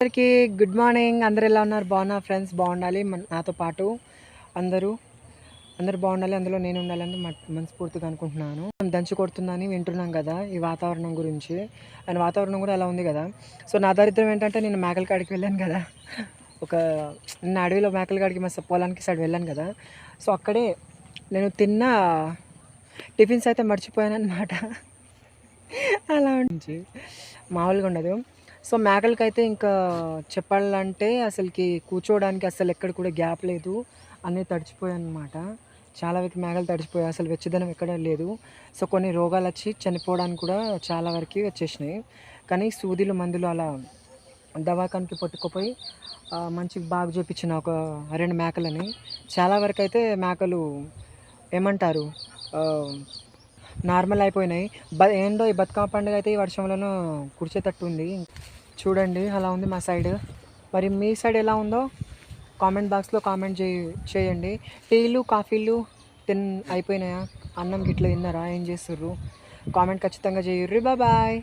అందరికీ good morning. అందరు ఎలా ఉన్నారు? బాగున్నారు ఫ్రెండ్స్. బాగుండాలి నాతో పాటు అందరూ బాగుండాలి, అందులో నేను ఉండాలని మనస్ఫూర్తిగా అనుకుంటున్నాను. దంచి కొడుతుందని వింటున్నాం కదా ఈ వాతావరణం గురించి. అండ్ వాతావరణం కూడా అలా ఉంది కదా. సో నా దరిద్రం ఏంటంటే నేను మేకల కాడికి వెళ్ళాను కదా, ఒక నిన్న అడవిలో మేకల కాడికి మా పొలానికి సైడ్ వెళ్ళాను కదా. సో అక్కడే నేను తిన్న టిఫిన్స్ అయితే మర్చిపోయాను అనమాట. అలా ఉంచి మామూలుగా ఉండదు. సో మేకలకైతే ఇంకా చెప్పాలంటే అసలుకి కూర్చోవడానికి అసలు ఎక్కడ కూడా గ్యాప్ లేదు, అన్నీ తడిచిపోయాయన్నమాట. చాలా వరకు మేకలు తడిచిపోయాయి, అసలు వెచ్చదనం ఎక్కడ లేదు. సో కొన్ని రోగాలు వచ్చి చనిపోవడానికి కూడా చాలా వరకు వచ్చేసినాయి. కానీ సూదులు మందులు అలా దవాఖానకి పట్టుకుపోయి మంచి బాగు చేపించిన ఒక 2 మేకలని. చాలా వరకు అయితే మేకలు ఏమంటారు నార్మల్ అయిపోయినాయి. ఏందో ఈ బతుకమ్మ పండుగ అయితే ఈ వర్షంలోనూ కురిచేటట్టు ఉంది. చూడండి అలా ఉంది మా సైడ్. మరి మీ సైడ్ ఎలా ఉందో కామెంట్ బాక్స్లో కామెంట్ చేయండి. టీలు కాఫీలు అయిపోయినాయా? అన్నం గిట్ల తిన్నారా? ఏం చేస్తుర్రు? కామెంట్ ఖచ్చితంగా చేయుర్రి. బాయ్.